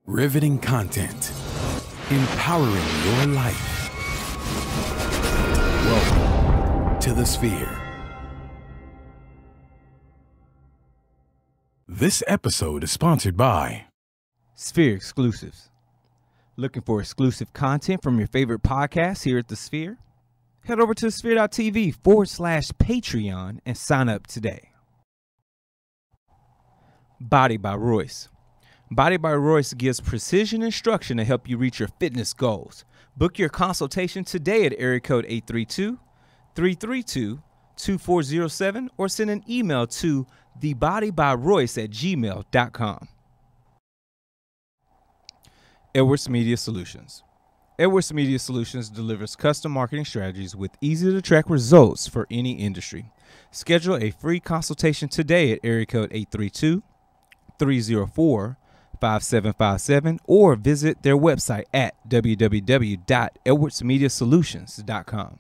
Riveting content. Empowering your life. Welcome to the Sphere. This episode is sponsored by Sphere Exclusives. Looking for exclusive content from your favorite podcasts here at the Sphere? Head over to sphere.tv/Patreon and sign up today. Body by Royce. Body by Royce gives precision instruction to help you reach your fitness goals. Book your consultation today at area code 832-332-2407 or send an email to thebodybyroyce@gmail.com. Edwards Media Solutions. Edwards Media Solutions delivers custom marketing strategies with easy-to-track results for any industry. Schedule a free consultation today at area code 832-304-5757 or visit their website at www.edwardsmediasolutions.com.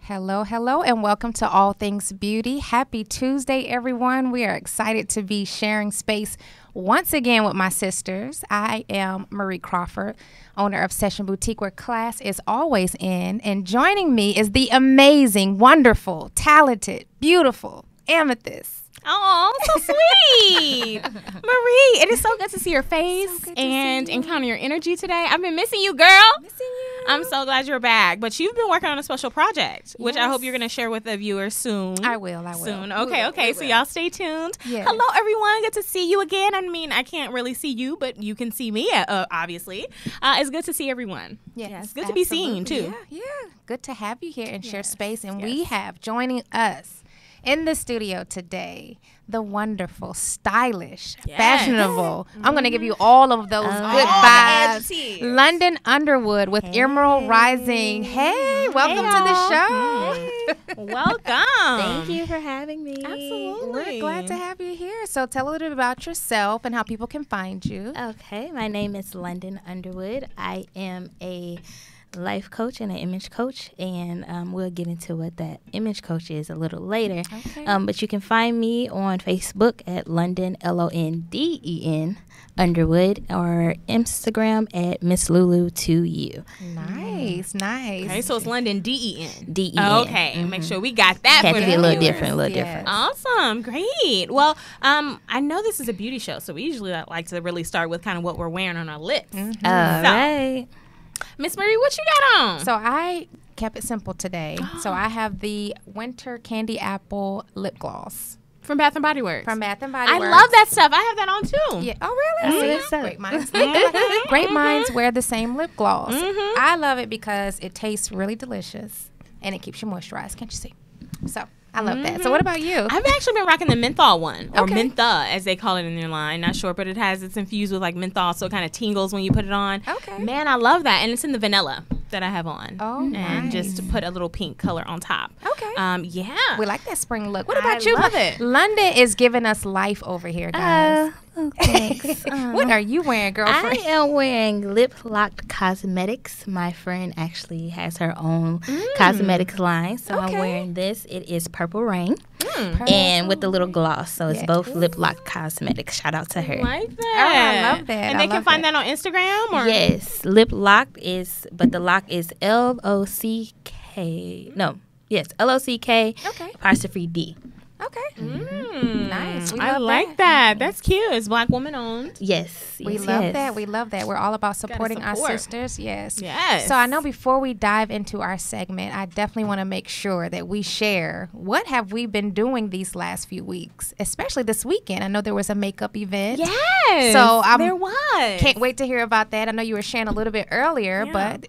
Hello, and welcome to All Things Beauty. Happy Tuesday, everyone. We are excited to be sharing space once again with my sisters. I am Marie Crawford, owner of Session Boutique, where class is always in. And joining me is the amazing, wonderful, talented, beautiful Amethyst. Oh, so sweet. Marie, it is so good to see your face and encounter your energy today. I've been missing you, girl. Missing you. I'm so glad you're back. But you've been working on a special project, which I hope you're going to share with the viewers soon. I will. Soon. Okay. So y'all stay tuned. Yes. Hello, everyone. Good to see you again. I mean, I can't really see you, but you can see me, obviously. It's good to see everyone. Yes, It's good to be seen, too. Yeah. Good to have you here and share space. And we have joining us in the studio today, the wonderful, stylish, fashionable. I'm going to give you all of those good vibes. London Underwood with Emerald Rising. Hey, welcome to the show. Welcome. Thank you for having me. Absolutely. We're glad to have you here. So tell a little bit about yourself and how people can find you. Okay, my name is London Underwood. I am a life coach and an image coach, and we'll get into what that image coach is a little later. Okay. But you can find me on Facebook at London, LONDEN Underwood, or Instagram at Miss Lulu2U. Nice. Okay, so it's London DEN. DEN. Okay, make sure we got that. Had for to the be a little viewers. different. Awesome, great. Well, I know this is a beauty show, so we usually like to really start with kind of what we're wearing on our lips. All right. Miss Marie, what you got on? So I kept it simple today. So I have the Winter Candy Apple Lip Gloss From Bath & Body Works. from Bath & Body I Works. love that stuff. I have that on too. Yeah. Oh, really? Mm-hmm. Great minds wear the same lip gloss. Mm-hmm. I love it because it tastes really delicious and it keeps you moisturized. Can't you see? So I love that. So what about you? I've actually been rocking the menthol one, or Okay. mentha as they call it in their line. Not sure, but it's infused with like menthol, so it kind of tingles when you put it on. Okay. Man, I love that, and it's in the vanilla that I have on. Oh, and nice. just to put a little pink color on top. Okay. Yeah. We like that spring look. What about I you? love it. London is giving us life over here, guys. Thanks. What are you wearing, girlfriend? I am wearing Lip Locked Cosmetics. My friend actually has her own cosmetics line, so I'm Okay. wearing this. It is Purple Rain, and with the little gloss, so it's both Lip Locked Cosmetics. Shout out to her. Like that. Oh, I love that. And I they can love find that. that on Instagram? Or? Yes, Lip Locked is, but the lock is LOCK. No, yes, LOCK Okay. apostrophe D. Okay. Nice. We I love like that. That's cute. It's Black woman owned. Yes. We yes, love yes. that. We love that. We're all about supporting our support. sisters. Yes. Yes. So I know before we dive into our segment, I definitely want to make sure that we share what have we been doing these last few weeks, especially this weekend. I know there was a makeup event. Yes. So there was. Can't wait to hear about that. I know you were sharing a little bit earlier, but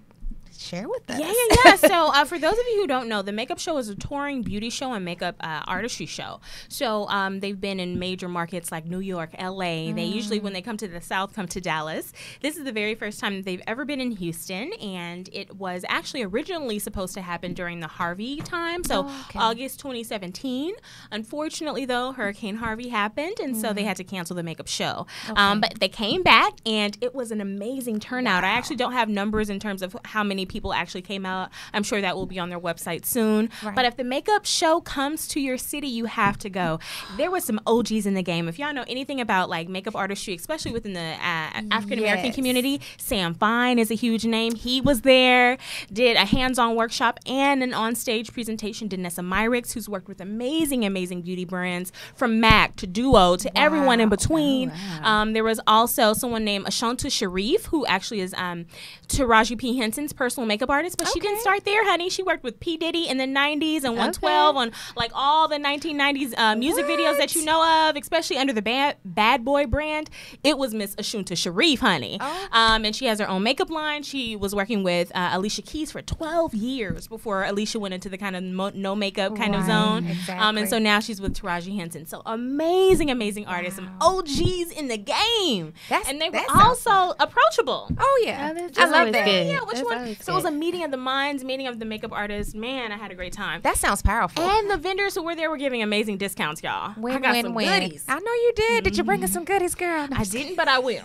share with us. Yeah. So for those of you who don't know, the Makeup Show is a touring beauty show and makeup artistry show. So they've been in major markets like New York, LA. They usually, when they come to the South, come to Dallas. This is the very first time that they've ever been in Houston, and it was actually originally supposed to happen during the Harvey time, so August 2017. Unfortunately, though, Hurricane Harvey happened, and so they had to cancel the Makeup Show. But they came back, and it was an amazing turnout. I actually don't have numbers in terms of how many people actually came out. I'm sure that will be on their website soon. Right. But if the Makeup Show comes to your city, you have to go. There was some OGs in the game. If y'all know anything about like makeup artistry, especially within the African American community, Sam Fine is a huge name. He was there, did a hands-on workshop and an on-stage presentation. Did Nessa Myricks, who's worked with amazing beauty brands from MAC to Duo to everyone in between. There was also someone named Ashanta Sharif, who actually is Taraji P. Henson's personal makeup artist, but she didn't start there, honey. She worked with P. Diddy in the 90s and 112 on like all the 1990s music videos that you know of, especially under the Bad Boy brand. It was Miss Ashanta Sharif, honey. And she has her own makeup line. She was working with Alicia Keys for 12 years before Alicia went into the kind of no makeup kind of zone. Exactly. And so now she's with Taraji Henson. So amazing artists, some OGs in the game. And they were also approachable. Oh, yeah. I love that. Good. Yeah, which one? So it was a meeting of the minds, meeting of the makeup artists. Man, I had a great time. That sounds powerful. And the vendors who were there were giving amazing discounts, y'all. I got some goodies. I know you did. Did you bring us some goodies, girl? I didn't, but I will.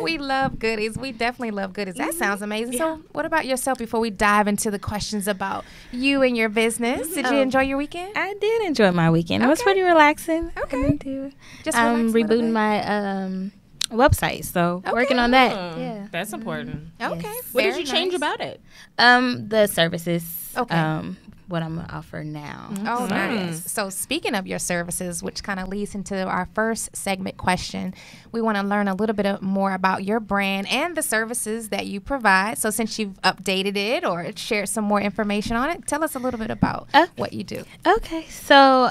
We love goodies. We definitely love goodies. That sounds amazing. So what about yourself before we dive into the questions about you and your business? Did you enjoy your weekend? I did enjoy my weekend. It was pretty relaxing. Okay. Just rebooting my website, so working on that. Yeah, that's important. Okay. Yes. What did you change about it? The services. Okay. What I'm gonna offer now. Oh, nice. So speaking of your services, which kind of leads into our first segment question, we want to learn a little bit more about your brand and the services that you provide. So since you've updated it or shared some more information on it, tell us a little bit about what you do. Okay. So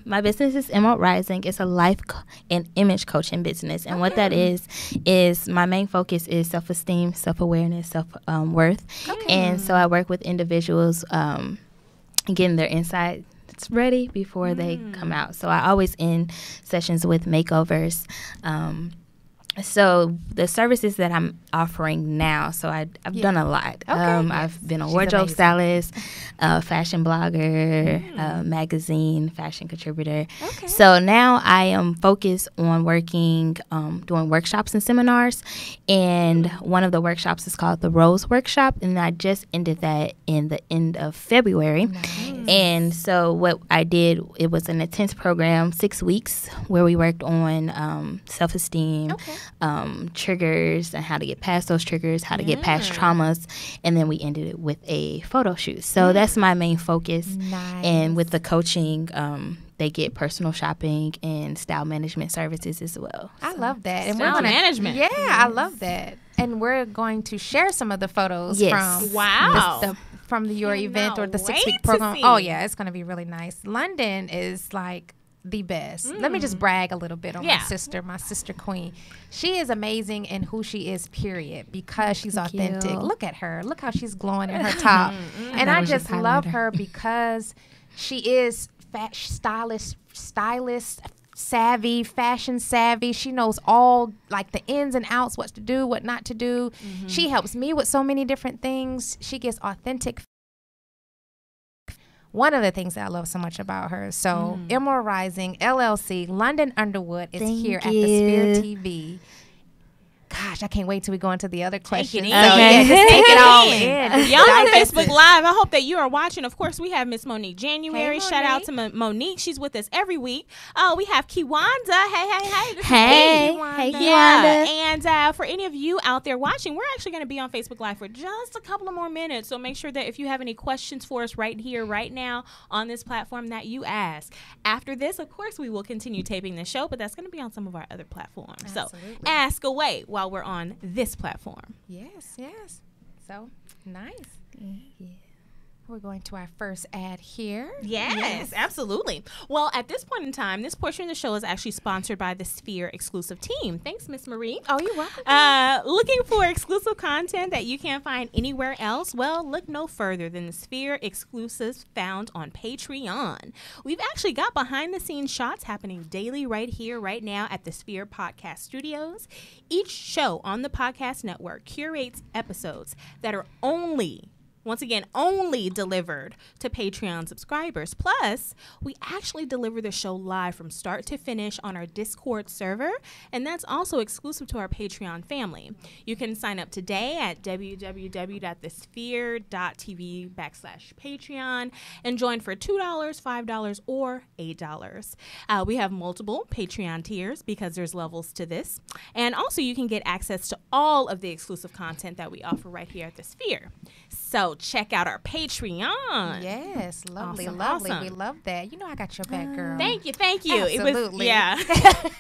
my business is Emerald Rising. It's a life and image coaching business. And what that is my main focus is self-esteem, self-awareness, self-worth. And so I work with individuals getting their insights ready before they come out. So I always end sessions with makeovers. So the services that I'm offering now, so I've done a lot. I've been a wardrobe stylist, fashion blogger, magazine, fashion contributor. So now I am focused on working, doing workshops and seminars. And one of the workshops is called the Rose Workshop. And I just ended that in the end of February. And so what I did, it was an intense program, 6 weeks, where we worked on self-esteem, triggers and how to get past those triggers, how to get past traumas, and then we ended it with a photo shoot. So that's my main focus. And with the coaching, they get personal shopping and style management services as well. I love that. And style management. Yeah, I love that. And we're going to share some of the photos from from your event or the 6-week program. Oh yeah, it's going to be really nice. London is like the best. Let me just brag a little bit on my sister queen. She is amazing in who she is, period, because she's authentic. Look at her. Look how she's glowing in her top. And I just love her because she is stylist savvy, fashion savvy. She knows all like the ins and outs, what to do, what not to do. She helps me with so many different things. She gets authentic. One of the things that I love so much about her. So Emerald Rising, LLC, London Underwood is here at the Sphere TV. gosh, I can't wait till we go into the other questions. Take So, it in. yeah, just take it all in. Y'all on Facebook Live, I hope that you are watching. Of course, we have Miss Monique January. Hey, Shout out to Monique. She's with us every week. We have Kiwanda. Hey. This is Hey, Kiwanda. hey, Yeah, Kiwanda. and for any of you out there watching, we're actually going to be on Facebook Live for just a couple of more minutes. So make sure that if you have any questions for us right here, right now on this platform, that you ask. After this, of course, we will continue taping the show, but that's going to be on some of our other platforms. Absolutely. So ask away while we're on this platform. Yes. So, nice. Yeah. We're going to our first ad here. Yes, absolutely. Well, at this point in time, this portion of the show is actually sponsored by the Sphere exclusive team. Thanks, Miss Marie. Oh, you're welcome. Looking for exclusive content that you can't find anywhere else? Well, look no further than the Sphere exclusives found on Patreon. We've actually got behind-the-scenes shots happening daily right here, right now at the Sphere Podcast Studios. Each show on the podcast network curates episodes that are only delivered to Patreon subscribers. Plus, we actually deliver the show live from start to finish on our Discord server, and that's also exclusive to our Patreon family. You can sign up today at www.thesphere.tv/Patreon and join for $2, $5, or $8. We have multiple Patreon tiers because there's levels to this. And also, you can get access to all of the exclusive content that we offer right here at the Sphere. So check out our Patreon. Yes, lovely. Awesome. We love that. You know I got your back, girl. Thank you. Absolutely. I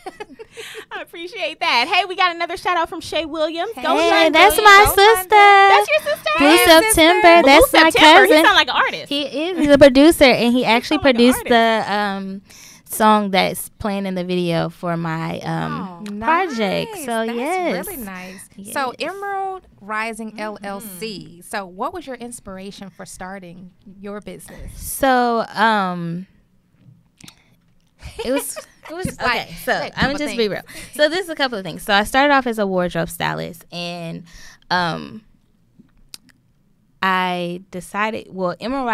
appreciate that. Hey, we got another shout out from Shay Williams. Hey, Shay that's Williams. my sister. That's your sister. Blue Hey, September. Blue That's my September. He cousin. sound like an artist. He is. He's a producer, and he actually sound like an produced the song that's playing in the video for my project. Nice. So That's yes, really nice. Yes. So Emerald Rising LLC. So what was your inspiration for starting your business? So it was okay. So like I'm couple just be things. real. So there's a couple of things. So I started off as a wardrobe stylist, and I decided, Emerald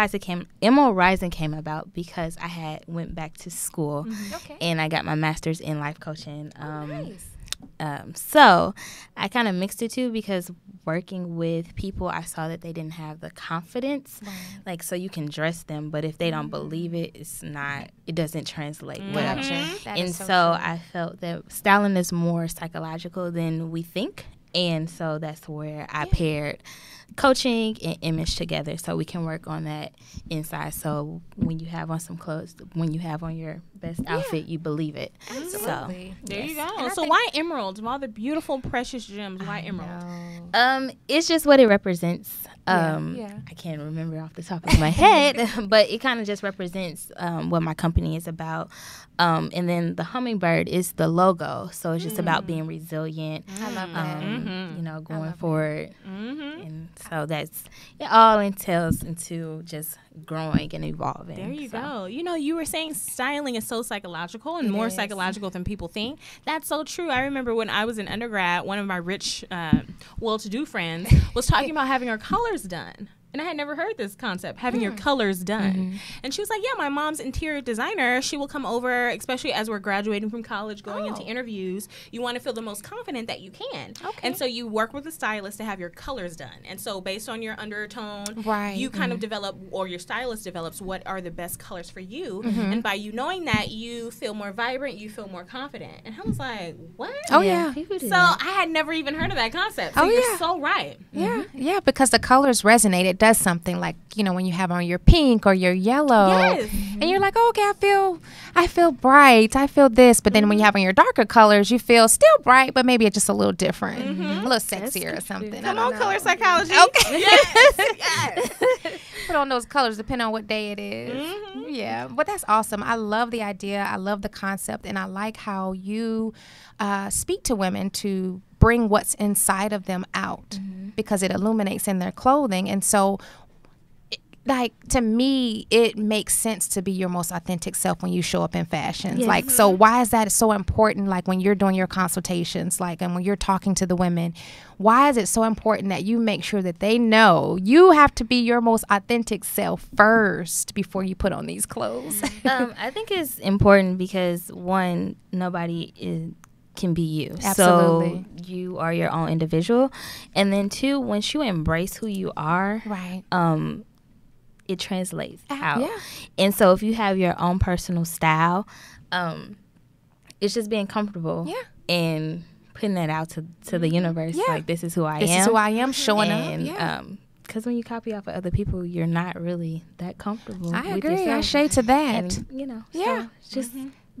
Rising came about because I had went back to school Okay. and I got my master's in life coaching. Nice. So I kind of mixed the two because working with people, I saw that they didn't have the confidence. Right. Like, so you can dress them, but if they don't believe it, it doesn't translate well. Gotcha. That And is so true. I felt that styling is more psychological than we think. And so that's where I paired coaching and image together so we can work on that inside. So when you have on some clothes, when you have on your best outfit, you believe it. Absolutely. So There you yes. go. And I So think- why emeralds? Of all the beautiful, precious gems, why emeralds? It's just what it represents. Yeah. I can't remember off the top of my head, but it kind of just represents what my company is about. And then the hummingbird is the logo, so it's just about being resilient. I love that. You know, going love forward. And so it all entails into just growing and evolving. There you So, go. You know, you were saying styling is so psychological and more psychological than people think. That's so true. I remember when I was in undergrad, one of my rich, well-to-do friends was talking about having her colors done. And I had never heard this concept, having your colors done. And she was like, yeah, my mom's interior designer. She will come over, especially as we're graduating from college, going into interviews. You want to feel the most confident that you can. Okay. And so you work with a stylist to have your colors done. And so based on your undertone, Right. you kind of develop, or your stylist develops, what are the best colors for you. And by you knowing that, you feel more vibrant, you feel more confident. And I was like, what? Oh, yeah. people do So that. I had never even heard of that concept. So Oh, you're yeah. so right. Yeah, yeah, because the colors resonate. It does something like, you know, when you have on your pink or your yellow, Yes. and you're like, oh, okay, I feel bright, I feel this. But then when you have on your darker colors, you feel still bright, but maybe it's just a little different, a little sexier or something. Come I on, don't color know. psychology. Okay. Yes. Put on those colors depending on what day it is. Yeah, but that's awesome. I love the idea. I love the concept, and I like how you speak to women to bring what's inside of them out because it illuminates in their clothing. And so, like, to me, it makes sense to be your most authentic self when you show up in fashions. Yes. Like, so why is that so important? Like, when you're doing your consultations, like, and when you're talking to the women, why is it so important that you make sure that they know you have to be your most authentic self first before you put on these clothes? I think it's important because, one, nobody can be you. Absolutely. So you are your own individual. And then 2, once you embrace who you are, right, it translates out. Yeah. And so if you have your own personal style, it's just being comfortable and putting that out to the universe. Yeah. Like, this is who I am. This is who I am, showing and, up. Yeah. Because when you copy off of other people, you're not really that comfortable. I with agree. yourself. I shade to that. And, you know, Yeah. so just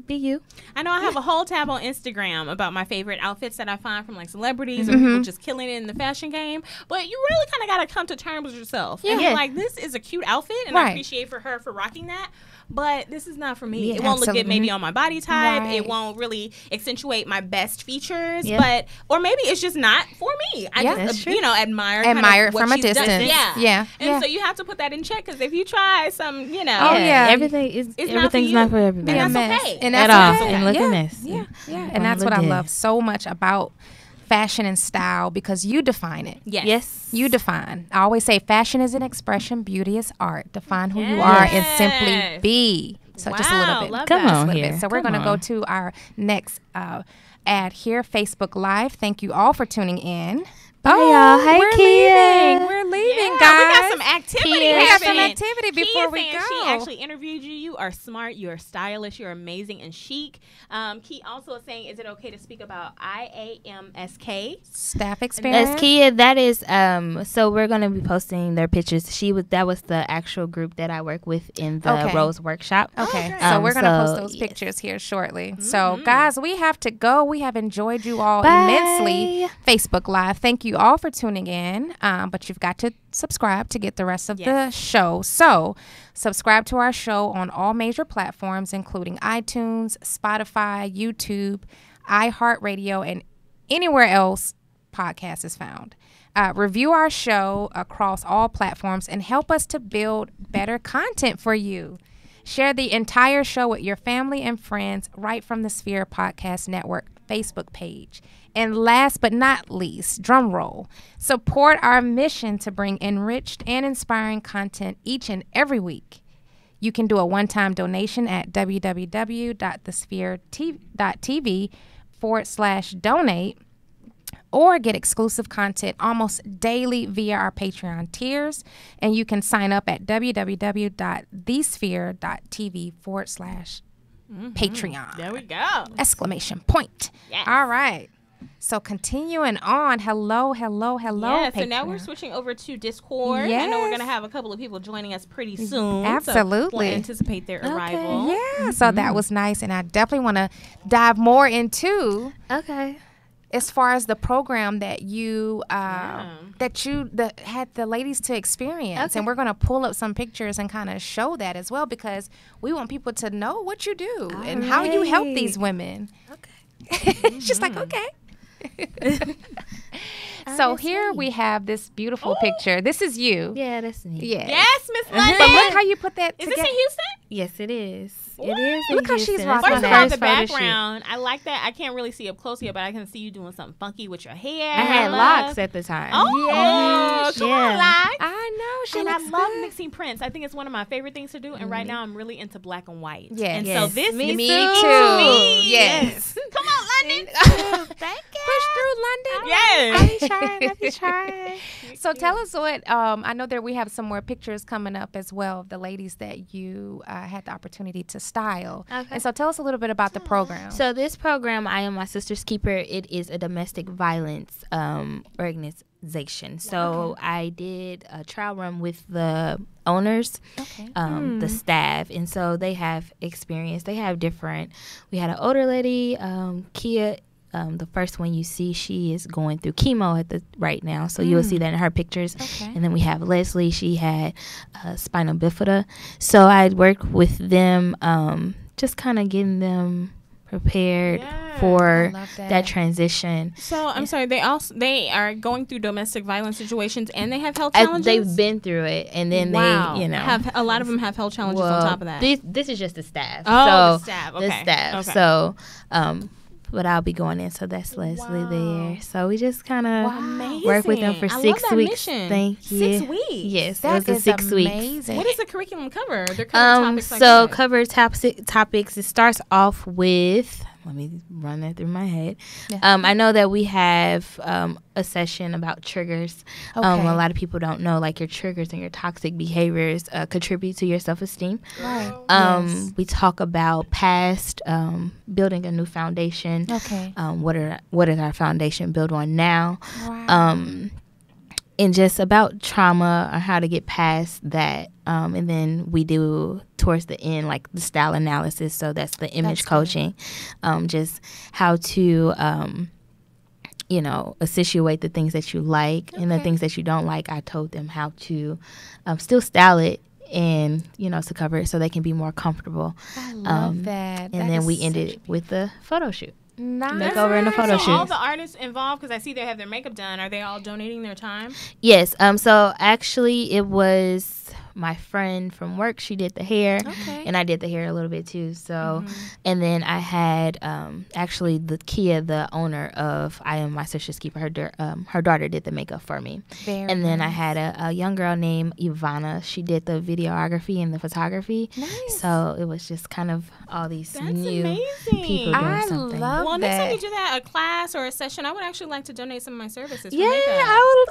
be you. I know I have a whole tab on Instagram about my favorite outfits that I find from like celebrities or people just killing it in the fashion game. But you really kind of got to come to terms with yourself. And be like, this is a cute outfit, and I appreciate her for rocking that. But this is not for me. Yeah, it won't look good maybe on my body type. Right. It won't really accentuate my best features. But or maybe it's just not for me. I just admire it what from a she's done. distance. Yeah. And so you have to put that in check, because if you try some, everything's not for everybody. And that's okay. And at that's all. okay. And look at this. Yeah. And that's what I love so much about fashion and style, because you define it. Yes. You define. I always say fashion is an expression, beauty is art. Define who you are and simply be. So just a little bit. Come on here. So we're going to go to our next ad here, Facebook Live. Thank you all for tuning in. Bye, y'all. Hey, we're Kia. leaving. We're leaving, Yeah, guys. we got some activity. We got some activity before we saying go. She actually interviewed you. You are smart. You are stylish. You're amazing and chic. Key also is saying, is it okay to speak about IAMSK? Staff experience. That's Kia. That is, so we're going to be posting their pictures. That was the actual group that I work with in the Rose Workshop. Okay. So we're going to post those pictures here shortly. So, guys, we have to go. We have enjoyed you all immensely. Facebook Live. Thank you all for tuning in. But you've got to subscribe to get the rest of the show. So subscribe to our show on all major platforms, including iTunes, Spotify, YouTube, iHeartRadio, and anywhere else podcast is found. Review our show across all platforms and help us to build better content for you. Share the entire show with your family and friends right from the Sphere Podcast Network Facebook page. And last but not least, drum roll, support our mission to bring enriched and inspiring content each and every week. You can do a one-time donation at www.thesphere.tv/donate or get exclusive content almost daily via our Patreon tiers. And you can sign up at www.thesphere.tv/Patreon. There we go. Exclamation point. Yes. All right. So continuing on, hello, Yeah, Patreon. so now we're switching over to Discord. I know we're going to have a couple of people joining us pretty soon. Absolutely. So we'll anticipate their arrival. Yeah, so that was nice. And I definitely want to dive more into as far as the program that you had the ladies to experience. And we're going to pull up some pictures and kind of show that as well, because we want people to know what you do and how you help these women. She's like, okay. So here we have this beautiful picture. This is you. Yeah, that's me. Yeah. Yes, Miss London. But look how you put that Is together. this in Houston? Yes, it is. What? It is. Look how she's rocking First of that. all, the background, I like that. I can't really see up close here, but I can see you doing something funky with your hair. I had locks at the time. Oh, come on, locks. I know. She And I looks love good. mixing prints. I think it's one of my favorite things to do. And right now, I'm really into black and white. Yes. And Yes. so this Me is too. me. Yes. Come on, London. Thank you. Push through London. Yes. I be trying. So tell us what, I know that we have some more pictures coming up as well of the ladies that you had the opportunity to style. Okay. And so tell us a little bit about the program. So this program, I Am My Sister's Keeper, it is a domestic violence organization. So I did a trial run with the owners, the staff, and so they have experience. They have different. We had an older lady, Kia. The first one you see, she is going through chemo right now, so you'll see that in her pictures. And then we have Leslie. She had spinal bifida. So I worked with them, just kind of getting them prepared for that transition. So I'm sorry, they are going through domestic violence situations and they have health challenges. They've been through it, and then they, have a lot of them have health challenges on top of that. This is just the staff. Oh, so the staff. The staff. So, but I'll be going in. So that's Leslie there. So we just kind of work with them for 6 weeks. Mission. Thank you. 6 weeks. Yes, That it was is 6 weeks. amazing. What does the curriculum cover? They're covering topics like So that. cover topics. It starts off with let me run that through my head. Yeah. I know that we have a session about triggers. Okay. A lot of people don't know, like, your triggers and your toxic behaviors contribute to your self-esteem. Right. Yes. We talk about past, building a new foundation. Okay. What is our foundation built on now? Wow. And just about trauma or how to get past that. And then we do towards the end, like the style analysis. So that's the image coaching. Just how to, accentuate the things that you like and the things that you don't like. I told them how to still style it and, to cover it so they can be more comfortable. I love that. And then we ended with the photo shoot. Nice. Makeover and a photo shoot. So all the artists involved, because I see they have their makeup done, are they all donating their time? Yes. So actually, it was my friend from work. She did the hair, and I did the hair a little bit too. So, and then I had actually the Kia, the owner of I Am My Sister's Keeper. Her daughter did the makeup for me. And then I had a young girl named Ivana. She did the videography and the photography. Nice. So it was just kind of all these new amazing. people doing I something. love Well, next time that. you do that, a class or a session, I would actually like to donate some of my services. Yeah, for makeup. I would.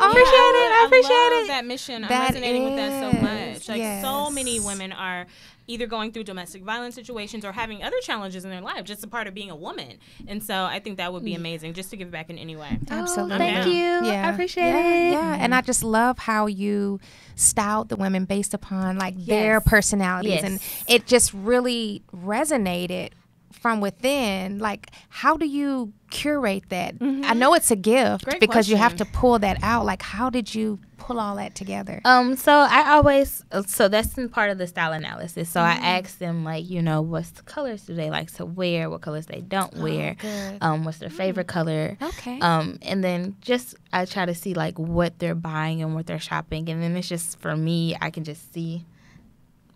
I appreciate it. I appreciate love it. that mission. I'm That resonating with that so much. Like yes. so many women are either going through domestic violence situations or having other challenges in their life, just a part of being a woman. And so I think that would be amazing, just to give back in any way. Absolutely. Thank you. I appreciate it. Yeah, and I just love how you styled the women based upon like their personalities, and it just really resonated from within. Like, how do you curate that? I know it's a gift because you have to pull that out. Like, how did you pull all that together? So I always, so that's in part of the style analysis. So I ask them, like, what's the colors do they like to wear? What colors they don't wear? What's their favorite color? Okay. And then just I try to see like what they're buying and what they're shopping, and then it's just for me, I can just see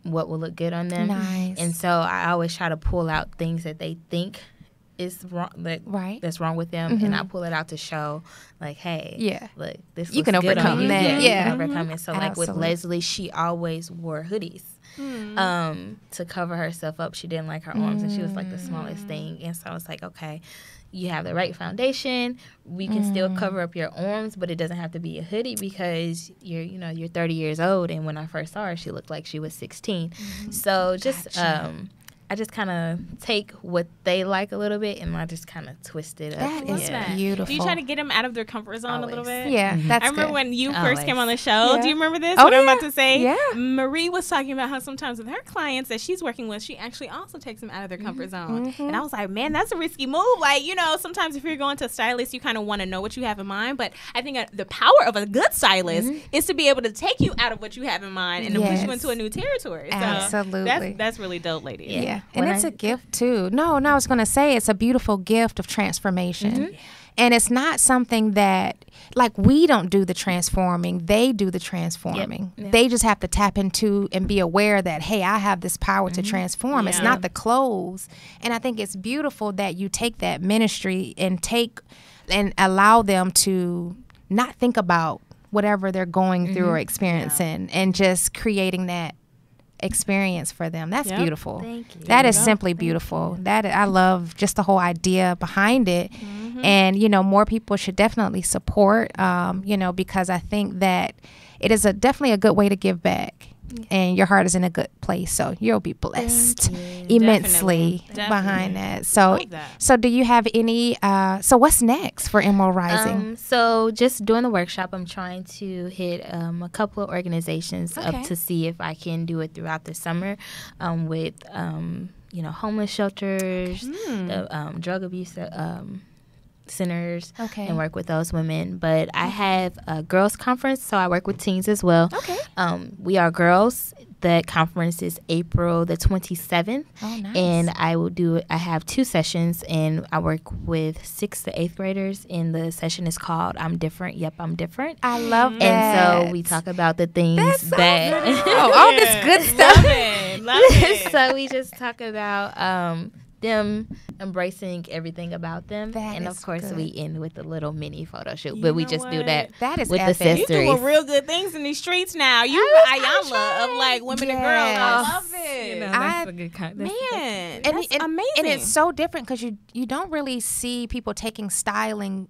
what will look good on them. Nice. And so I always try to pull out things that they think is wrong, that's wrong with them, and I pull it out to show, like, hey, look, this you looks can good overcome on you. that. You can overcome it. So, like with Absolutely. Leslie, she always wore hoodies to cover herself up. She didn't like her arms, and she was like the smallest thing. And so I was like, okay, you have the right foundation. We can still cover up your arms, but it doesn't have to be a hoodie because you're 30 years old. And when I first saw her, she looked like she was 16. So just I just kind of take what they like a little bit and I just kind of twist it up. That is beautiful. Do you try to get them out of their comfort zone a little bit? Yeah, that's I remember good. when you first came on the show. Yeah. Do you remember this? Oh, what I'm yeah. about to say? Yeah. Marie was talking about how sometimes with her clients that she's working with, she actually also takes them out of their comfort zone. And I was like, man, that's a risky move. Like, sometimes if you're going to a stylist, you kind of want to know what you have in mind. But I think the power of a good stylist is to be able to take you out of what you have in mind and to push you into a new territory. So Absolutely. that's really dope, ladies. Yeah. And it's a gift too. No, I was going to say it's a beautiful gift of transformation. And it's not something that, like, we don't do the transforming. They do the transforming. They just have to tap into and be aware that, hey, I have this power to transform. It's not the clothes. And I think it's beautiful that you take that ministry and allow them to not think about whatever they're going through or experiencing and just creating that experience for them. That's beautiful. Thank you. That is simply beautiful. That I love just the whole idea behind it. And more people should definitely support because I think that it is definitely a good way to give back. And your heart is in a good place, so you'll be blessed immensely behind that. So do you have any so what's next for Emerald Rising? So just doing the workshop, I'm trying to hit a couple of organizations up to see if I can do it throughout the summer with homeless shelters, the drug abuse centers, and work with those women. But I have a girls conference, so I work with teens as well. We Are Girls. That conference is April the 27th. Oh, nice. And I have 2 sessions, and I work with 6th to 8th graders, and the session is called I'm Different, Yep, I'm Different. I love that. And so we talk about the things all this good stuff. Love it. So we just talk about them embracing everything about them. And of course, we end with a little mini photo shoot. But we just do that is with epic. the sisters. You doing real good things in these streets now. You Ayala of like women and girls. I love it. You know, that's a good kind. Man, and that's amazing. And it's so different because you don't really see people taking styling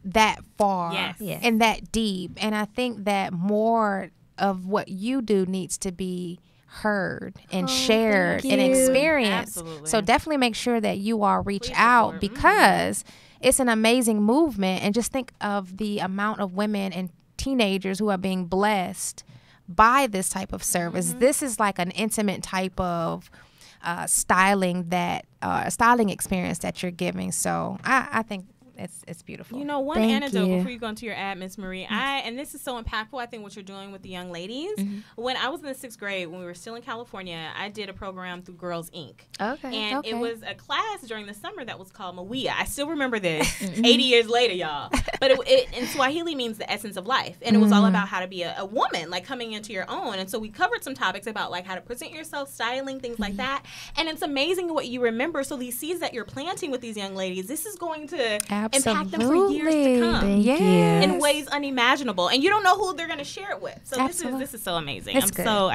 that far and that deep. And I think that more of what you do needs to be heard and shared and experienced. Absolutely. So definitely make sure that you all reach out because it's an amazing movement. And just think of the amount of women and teenagers who are being blessed by this type of service. This is like an intimate type of styling experience that you're giving. So I think it's beautiful. You know, one anecdote before you go into your ad, Miss Marie, and this is so impactful, I think, what you're doing with the young ladies. When I was in the 6th grade, when we were still in California, I did a program through Girls Inc. And it was a class during the summer that was called Mawia. I still remember this 80 years later, y'all. But it in Swahili means the essence of life. And it was all about how to be a woman, like coming into your own. And so we covered some topics about like how to present yourself, styling, things like that. And it's amazing what you remember. So these seeds that you're planting with these young ladies, this is going to impact them for years to come. In ways unimagible, and you don't know who they're going to share it with. So this is so amazing. I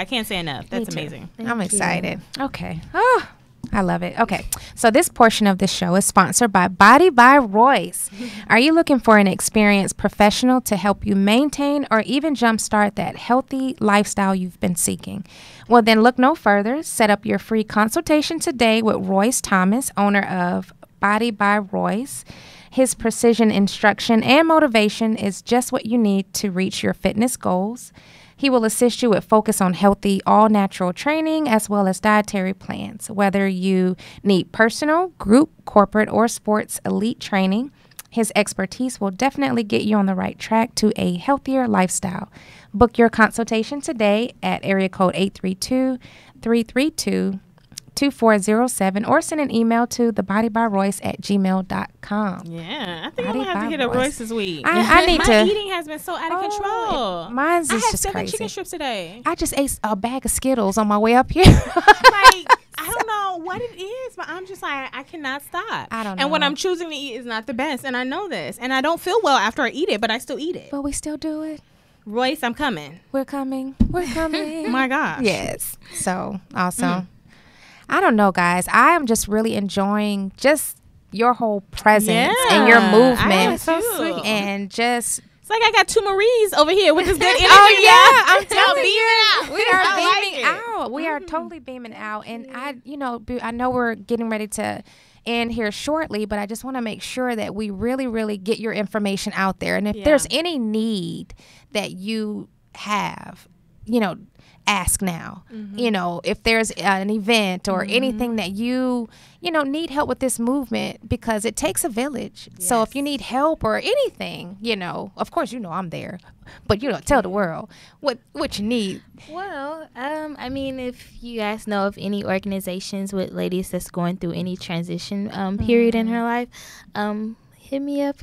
can't say enough. That's amazing. I'm excited. Okay. Oh, I love it. Okay. So this portion of the show is sponsored by Body by Royce. Are you looking for an experienced professional to help you maintain or even jumpstart that healthy lifestyle you've been seeking? Well, then look no further. Set up your free consultation today with Royce Thomas, owner of Body by Royce. His precision instruction and motivation is just what you need to reach your fitness goals. He will assist you with focus on healthy, all-natural training as well as dietary plans. Whether you need personal, group, corporate, or sports elite training, his expertise will definitely get you on the right track to a healthier lifestyle. Book your consultation today at area code 832-332-2407 or send an email to thebodybyroyce@gmail.com. Yeah, I think I'm going to have to get a Royce this week. I need My eating has been so out of control. Mine's I is had just 7 crazy. chicken strips today. I just ate a bag of Skittles on my way up here. I don't know what it is, but I'm just like, I cannot stop. I don't know. And what I'm choosing to eat is not the best, and I know this. And I don't feel well after I eat it, but I still eat it. But we still do it. Royce, I'm coming. We're coming. We're coming. My gosh. Yes. So awesome. I don't know, guys. I am just really enjoying just your whole presence and your movement. So sweet. And just... It's like I got 2 Maries over here with this good energy. I'm telling you. We are I beaming out. We are totally beaming out. And I know we're getting ready to end here shortly, but I just want to make sure that we really, really get your information out there. And if there's any need that you have, ask now. If there's an event or anything that you need help with this movement, because it takes a village. So if you need help or anything, of course, I'm there, but tell the world what you need. Well, I mean, if you guys know of any organizations with ladies that's going through any transition period in her life, hit me up.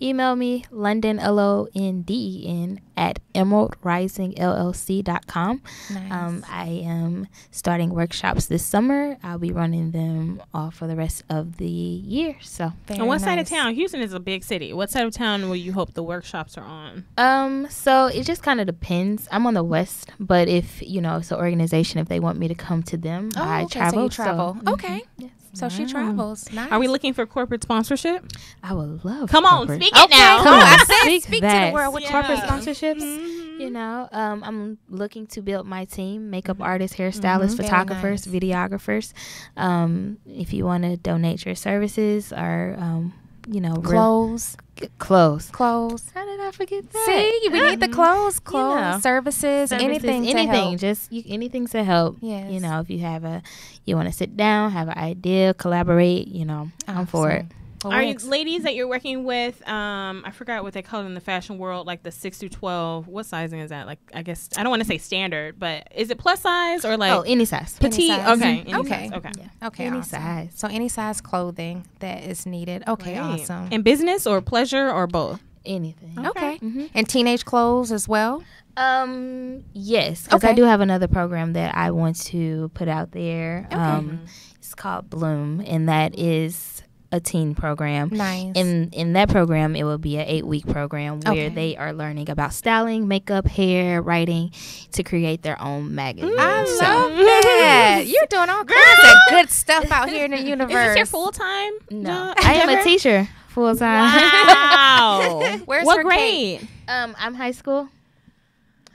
Email me, London, LONDEN, at emeraldrisingllc.com. Nice. I am starting workshops this summer. I'll be running them all for the rest of the year. So, and what side of town? Houston is a big city. What side of town will you hope the workshops are on? So it just kind of depends. I'm on the west, but if it's an organization, if they want me to come to them, I travel. So you travel. Okay. Yes. So she travels. Nice. Are we looking for corporate sponsorship? I would love. Come on, corporate. speak it now. Come on, I said speak to that. the world with corporate sponsorships. I'm looking to build my team: makeup artists, hairstylists, photographers, videographers. If you want to donate your services or clothes. How did I forget that? See, we need the clothes, services, anything to help. Just anything to help. Yes. If you have you want to sit down, have an idea, collaborate. I'm for it. Are you ladies that you're working with? I forgot what they call it in the fashion world, like the 6 through 12. What sizing is that? Like, I guess I don't want to say standard, but is it plus size or like any size? Petite. Any size. Okay. Okay. Okay. Yeah. Okay. Any awesome. size. So any size clothing that is needed. Okay. Great. Awesome. And business or pleasure or both? Anything. Okay. And teenage clothes as well. Yes, because I do have another program that I want to put out there. Okay. It's called Bloom, and that is a teen program. Nice. In that program, it will be an 8-week program where they are learning about styling, makeup, hair, writing to create their own magazine. I love that. You're doing all kinds of good stuff out here in the universe. Is this your full time? No, I am a teacher full time. Wow. Where's what her grade? I'm high school.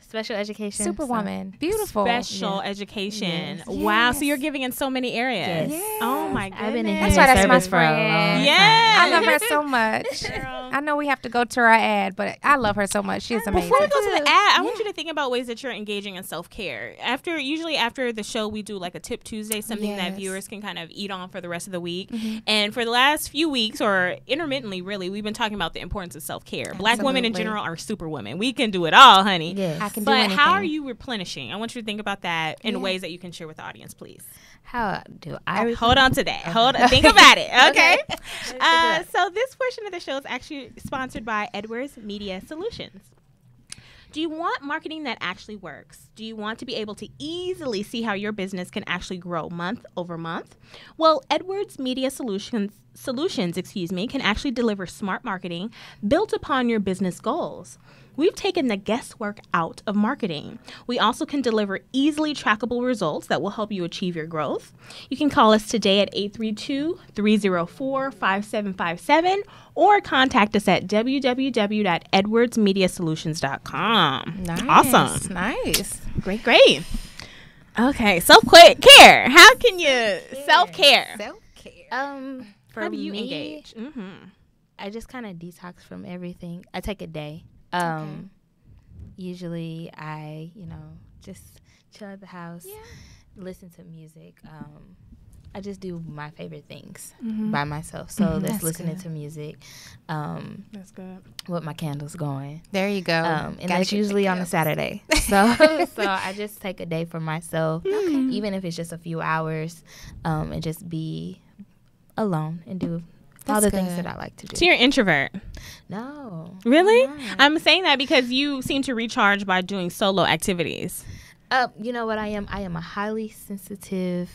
Special education. Superwoman. Beautiful. Special education. Wow. So you're giving in so many areas. Yes. Oh my goodness. I've been in That's why that's my service for a long friend. time. Yeah. I love her so much. Girl. I know we have to go to our ad, but I love her so much. She's amazing. Before we go to the ad, I want you to think about ways that you're engaging in self-care. Usually after the show, we do like a Tip Tuesday, something that viewers can kind of eat on for the rest of the week. And for the last few weeks, or intermittently, really, we've been talking about the importance of self-care. Black women in general are superwomen. We can do it all, honey. Yes. I can do But anything. how are you replenishing? I want you to think about that in ways that you can share with the audience, please. How do I? Hold on to that. Hold on. Think about it. Okay. So this portion of the show is actually sponsored by Edwards Media Solutions. Do you want marketing that actually works? Do you want to be able to easily see how your business can actually grow month over month? Well, Edwards Media Solutions, can actually deliver smart marketing built upon your business goals. We've taken the guesswork out of marketing. We also can deliver easily trackable results that will help you achieve your growth. You can call us today at 832-304-5757 or contact us at www.edwardsmediasolutions.com. Nice. Awesome. Nice. Great. Okay, self-care. How can you self-care? Self-care. For How do you me, engage? I just kind of detox from everything. I take a day. Usually I, just chill at the house, listen to music. I just do my favorite things by myself. So that's listening to music. That's good. With my candles going. There you go. And Gotta that's get usually the on a gifts. Saturday. So I just take a day for myself, even if it's just a few hours, and just be alone and do all the things that I like to do. So you're an introvert? No. Really? I'm not. I'm saying that because you seem to recharge by doing solo activities. You know what I am? I am a highly sensitive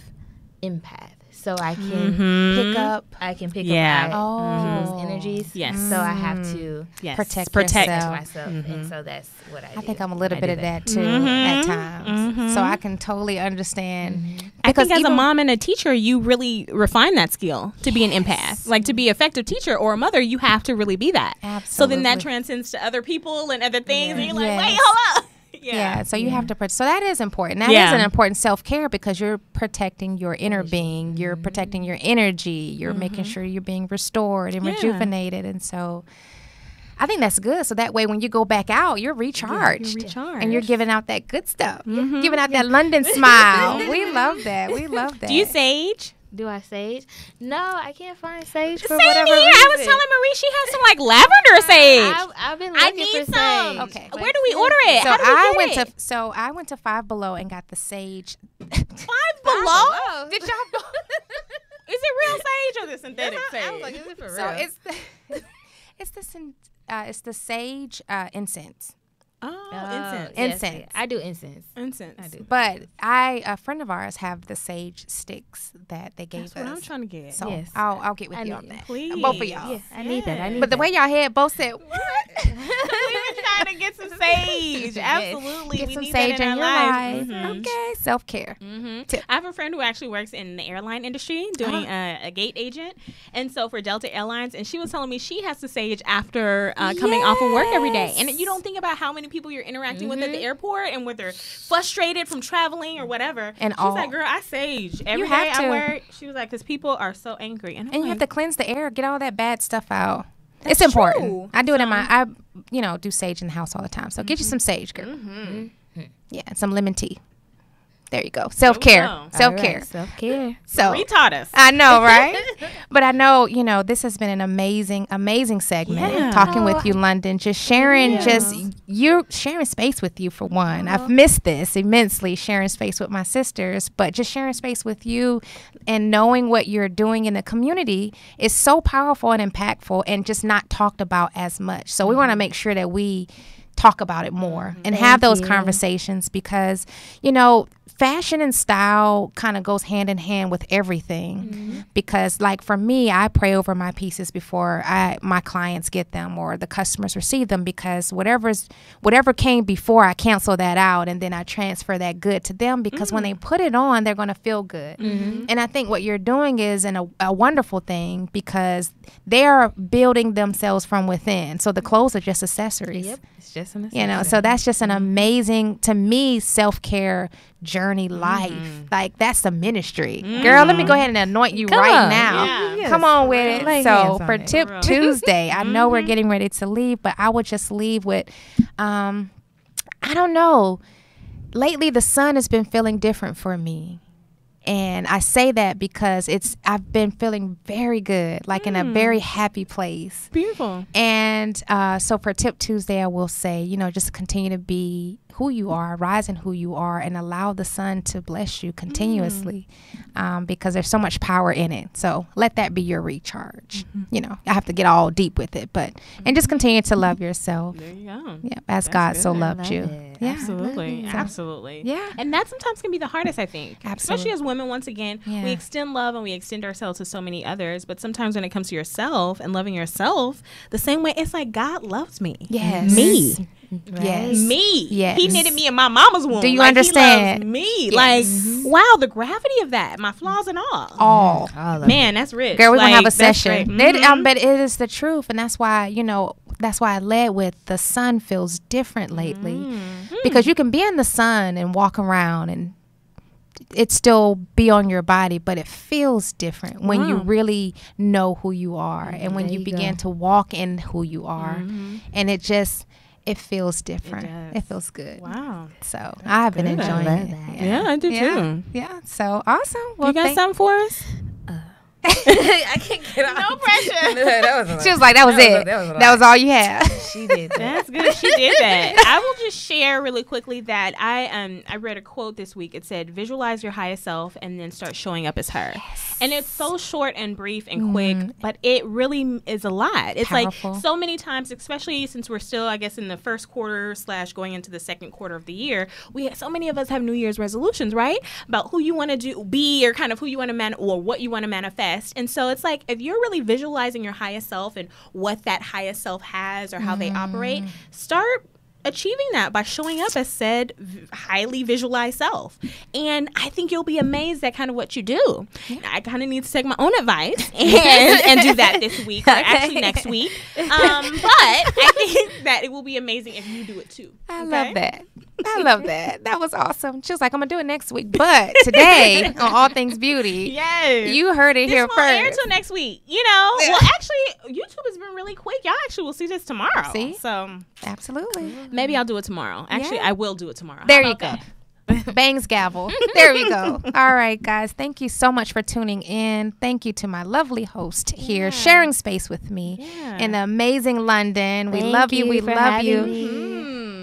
empath. So I can pick up people's energies. Yes. So I have to Protect yourself. myself. And so that's what I do. I think I'm a little I bit do of that too at times. So I can totally understand. I think as a even- mom and a teacher, you really refine that skill to be an empath. Like to be an effective teacher or a mother, you have to really be that. So then that Absolutely. transcends to other people and other things. And you're like, Yes. wait, hold up. Yeah, so you have to so that is important. That is an important self-care because you're protecting your inner being, you're protecting your energy, you're making sure you're being restored and rejuvenated, and so I think that's good. So that way when you go back out, you're recharged. And you're giving out that good stuff. You're giving out that London smile. We love that. We love that. Do you sage? Do I sage? No, I can't find sage for Same whatever here. reason. I was telling Marie she has some like lavender sage. I've been I looking need for some. sage. Okay. Where do we order it? So How do we I get went it? to I went to Five Below and got the sage. Five Below? Did y'all know? Is it real sage or the synthetic sage? Is it for So it's the sage incense. Incense. Incense. I do incense. Incense. I do. But a friend of ours have the sage sticks that they gave That's what us. I'm trying to get. So Yes. I'll get with I you need on that. Please. Both of y'all. Yeah, I need that. I need But the that. way y'all head both said, We've been trying to get some sage. Absolutely. get we some need sage that in in your our life. lives. Okay, self-care. I have a friend who actually works in the airline industry doing a gate agent. And so for Delta Airlines, and she was telling me she has to sage after coming off of work every day. And you don't think about how many people you're interacting with at the airport and whether they're frustrated from traveling or whatever. And she's all- like, girl, I sage every have day to. I work. She was like, because people are so angry. And, I'm And you like, have to cleanse the air, get all that bad stuff out. That's It's important. true. I do it in I do sage in the house all the time. So get you some sage, girl. Yeah, and some lemon tea. There you go. Self-care. go. Self-care. Self-care. So Marie taught us. I know, right? But I know, this has been an amazing segment. Yeah. Talking with you, London. Just sharing, you sharing space with you for one. I've missed this immensely, sharing space with my sisters, but just sharing space with you and knowing what you're doing in the community is so powerful and impactful and just not talked about as much. So we want to make sure that we talk about it more and have those conversations, because, you know, fashion and style kind of goes hand in hand with everything. Because like for me, I pray over my pieces before my clients get them or the customers receive them, because whatever came before, I cancel that out and then I transfer that good to them, because when they put it on, they're going to feel good. And I think what you're doing is a wonderful thing, because they are building themselves from within. So the clothes are just accessories. Yep, it's just an accessory. You know, so that's just an amazing, to me, self-care journey life. Like, that's the ministry. Girl, let me go ahead and anoint you now. Yeah. Come on with it. Lay So hands on for it. Tip Tuesday, I know we're getting ready to leave, but I would just leave with, I don't know. Lately, the sun has been feeling different for me. And I say that because I've been feeling very good, like in a very happy place. Beautiful. And so for Tip Tuesday, I will say, you know, just continue to be who you are, rise in who you are, and allow the sun to bless you continuously, because there's so much power in it. So let that be your recharge. You know, I have to get all deep with it, but and just continue to love yourself. There you go. Yeah, as God so good. loved you. Yeah, Absolutely. So- Absolutely. Yeah. And that sometimes can be the hardest, I think. Absolutely. Especially as women, once again, Yeah. we extend love and we extend ourselves to so many others. But sometimes when it comes to yourself and loving yourself, the same way, it's like God loves me. Yes. Me. Yes. Me. Yes. He knitted me in my mama's womb. Do you Like, understand? He loves me. Yes. Like, wow, the gravity of that, my flaws and all. All. All of Man, that's rich. Girl, we're like, gonna have a that's session. great. But it is the truth, and that's why, you know, that's why I led with the sun feels different lately, because you can be in the sun and walk around and it still be on your body, but it feels different when you really know who you are, and when There you you begin go. to walk in who you are, and it feels different. does. It feels good. Wow. So I've been good. enjoying I love it. that. Yeah, I do Yeah. too. Yeah. So awesome. Well, You got something for us? I can't get off. No pressure. that was She was like, that was it. That was all you had. She did that. That's good. She did that. I will just share really quickly that I read a quote this week. It said, "Visualize your highest self and then start showing up as her." And it's so short and brief and quick, but it really is a lot. It's Powerful. like so many times, especially since we're still, I guess, in the first quarter / going into the second quarter of the year. So many of us have New Year's resolutions, right? About who you want to be, or kind of who you want to or what you want to manifest. And so it's like, if you're really visualizing your highest self and what that highest self has or how they operate, start achieving that by showing up as said highly visualized self. And I think you'll be amazed at kind of what you do. I kind of need to take my own advice and do that this week, or actually next week. But I think that it will be amazing if you do it too. I love that. I love that. That was awesome. She was like, I'm going to do it next week. But today, on All Things Beauty, Yes. you heard it This here won't air first. till next week. You know, well, actually, YouTube has been really quick. Y'all actually will see this tomorrow. See? So Absolutely. maybe I'll do it tomorrow. Actually, Yeah. I will do it tomorrow. There How you about go. that? Bangs gavel. There we go. All right, guys. Thank you so much for tuning in. Thank you to my lovely host here, sharing space with me in the amazing London. We love you. We love you.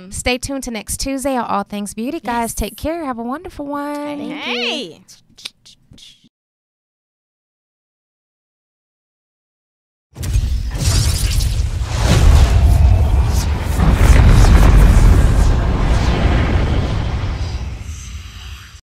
Stay tuned to next Tuesday on All Things Beauty. Guys, take care. Have a wonderful one. Hey.